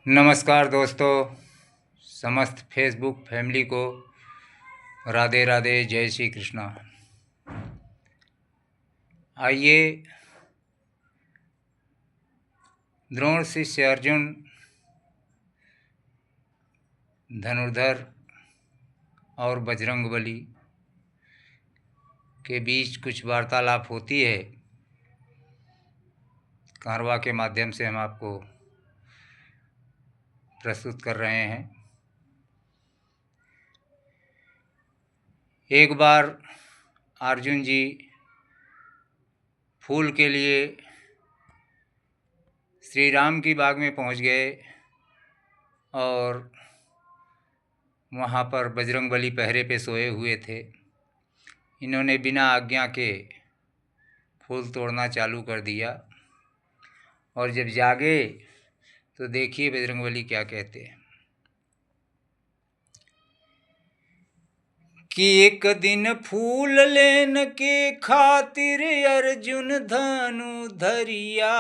नमस्कार दोस्तों, समस्त फेसबुक फैमिली को राधे राधे, जय श्री कृष्णा। आइए द्रोण शिष्य अर्जुन धनुर्धर और बजरंगबली के बीच कुछ वार्तालाप होती है। कारवा के माध्यम से हम आपको प्रस्तुत कर रहे हैं। एक बार अर्जुन जी फूल के लिए श्री राम की बाग में पहुंच गए और वहां पर बजरंगबली पहरे पे सोए हुए थे। इन्होंने बिना आज्ञा के फूल तोड़ना चालू कर दिया और जब जागे तो देखिए बजरंगबली क्या कहते हैं कि एक दिन फूल लेन के खातिर अर्जुन धनु धरिया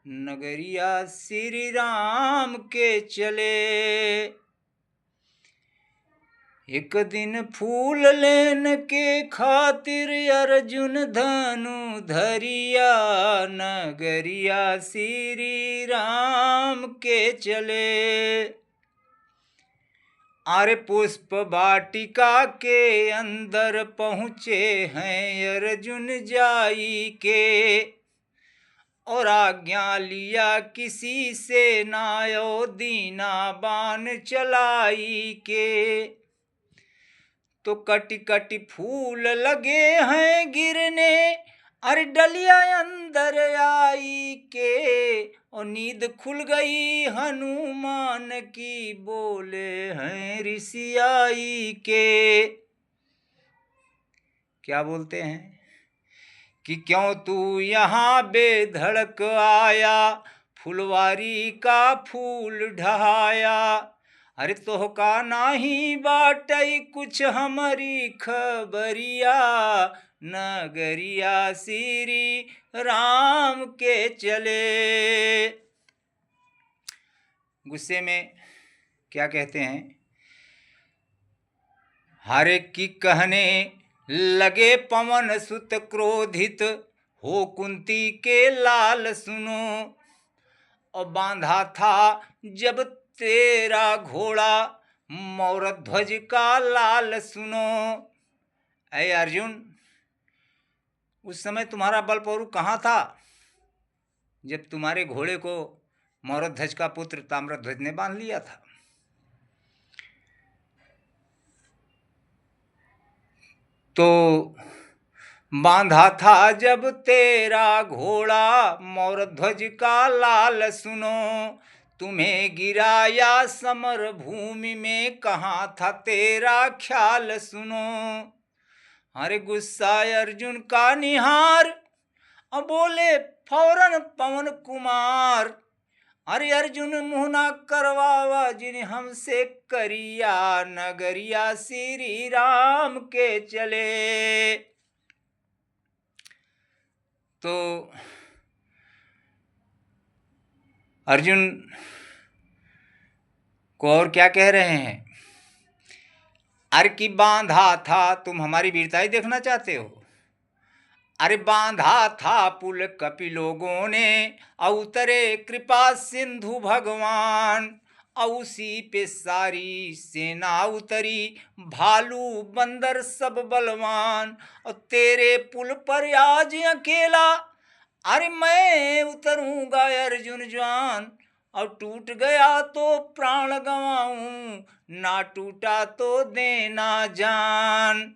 नगरिया श्री राम के चले। एक दिन फूल लेन के खातिर अर्जुन धनु धरिया नगरिया श्री राम के चले। अरे पुष्प वाटिका के अंदर पहुँचे हैं अर्जुन जाई के और आज्ञा लिया किसी से नायो दीना बाण चलाई के। तो कटी कटी फूल लगे हैं गिरने अरे डलिया अंदर आई के और नींद खुल गई हनुमान की बोले हैं ऋषि आई के। क्या बोलते हैं कि क्यों तू यहाँ बेधड़क आया फुलवारी का फूल ढहाया। अरे तोहका नाही बाटई कुछ हमारी खबरिया नगरिया श्री राम के चले। गुस्से में क्या कहते हैं, हर एक की कहने लगे पवन सुत क्रोधित हो कुंती के लाल सुनो और बांधा था जब तेरा घोड़ा मोर ध्वज का लाल सुनो। ऐ अर्जुन, उस समय तुम्हारा बल पौरु कहाँ था जब तुम्हारे घोड़े को मोरध्वज का पुत्र ताम्रध्वज ने बांध लिया था। तो बांधा था जब तेरा घोड़ा मोरध्वज का लाल सुनो। तुम्हें गिराया समर भूमि में कहाँ था तेरा ख्याल सुनो। अरे गुस्सा अर्जुन का निहार अब बोले फौरन पवन कुमार। अरे अर्जुन मुँह ना करवावा जिन हमसे करिया नगरिया श्री राम के चले। तो अर्जुन को और क्या कह रहे हैं, अरे की बांधा था, तुम हमारी वीरताई देखना चाहते हो। अरे बांधा था पुल कपि लोगों ने अवतरे कृपा सिंधु भगवान। उसी पे सारी सेना उतरी भालू बंदर सब बलवान। और तेरे पुल पर आज अकेला अरे मैं उतरूंगा अर्जुन जवान। और टूट गया तो प्राण गंवाऊं ना टूटा तो देना जान।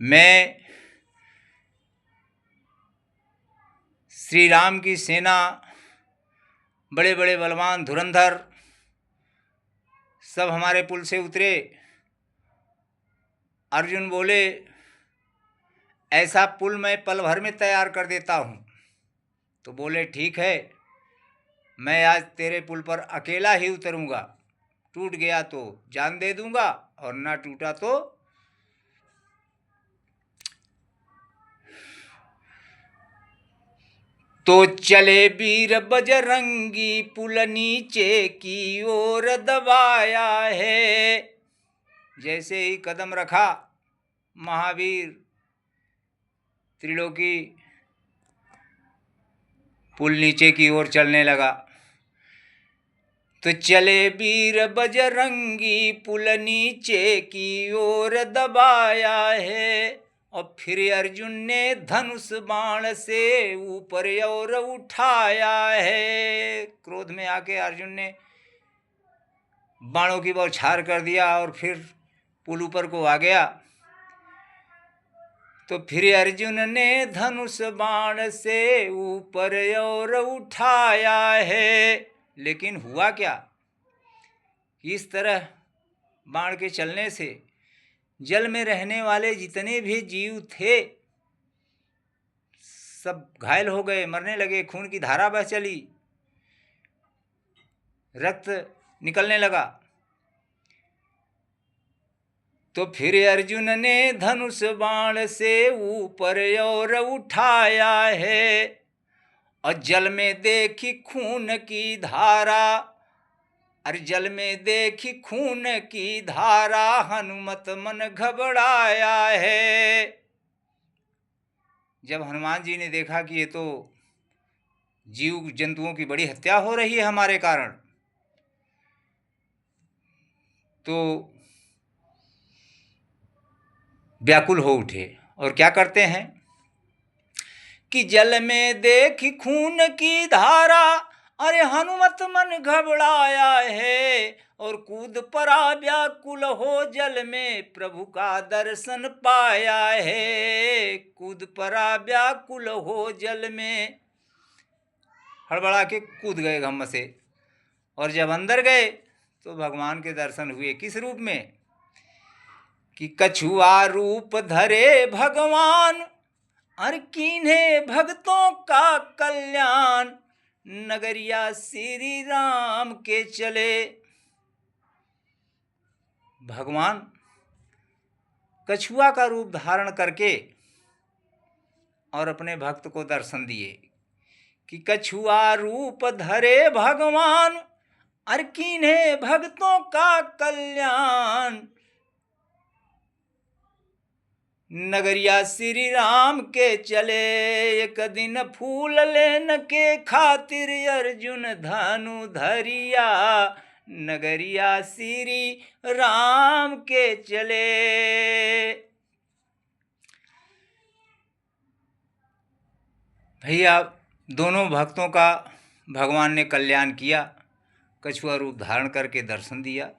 मैं श्री राम की सेना बड़े बड़े बलवान धुरंधर सब हमारे पुल से उतरे। अर्जुन बोले ऐसा पुल मैं पल भर में तैयार कर देता हूँ। तो बोले ठीक है, मैं आज तेरे पुल पर अकेला ही उतरूँगा। टूट गया तो जान दे दूँगा और ना टूटा तो तो चले वीर बजरंगी पुल नीचे की ओर दबाया है। जैसे ही कदम रखा महावीर त्रिलोकी पुल नीचे की ओर चलने लगा। तो चले वीर बजरंगी पुल नीचे की ओर दबाया है। और फिर अर्जुन ने धनुष बाण से ऊपर और उठाया है। क्रोध में आके अर्जुन ने बाणों की बौछार कर दिया और फिर पुल ऊपर को आ गया। तो फिर अर्जुन ने धनुष बाण से ऊपर और उठाया है। लेकिन हुआ क्या? इस तरह बाण के चलने से जल में रहने वाले जितने भी जीव थे सब घायल हो गए, मरने लगे। खून की धारा बह चली, रक्त निकलने लगा। तो फिर अर्जुन ने धनुष बाण से ऊपर और उठाया है। और जल में देखी खून की धारा, अरे जल में देखी खून की धारा, हनुमत मन घबराया है। जब हनुमान जी ने देखा कि ये तो जीव जंतुओं की बड़ी हत्या हो रही है हमारे कारण, तो व्याकुल हो उठे और क्या करते हैं कि जल में देखी खून की धारा, अरे हनुमत मन घबराया है। और कूद पड़ा व्याकुल हो जल में, प्रभु का दर्शन पाया है। कूद पड़ा व्याकुल हो जल में, हड़बड़ा के कूद गए घम्म से। और जब अंदर गए तो भगवान के दर्शन हुए। किस रूप में? कि कछुआ रूप धरे भगवान, अरे कीन्हे भक्तों का कल्याण, नगरिया श्री राम के चले। भगवान कछुआ का रूप धारण करके और अपने भक्त को दर्शन दिए कि कछुआ रूप धरे भगवान, अरे कीन्हे भक्तों का कल्याण, नगरिया श्री राम के चले। एक दिन फूल लेन के खातिर अर्जुन धनु धरिया, नगरिया श्री राम के चले। भैया दोनों भक्तों का भगवान ने कल्याण किया, कछुआ रूप धारण करके दर्शन दिया।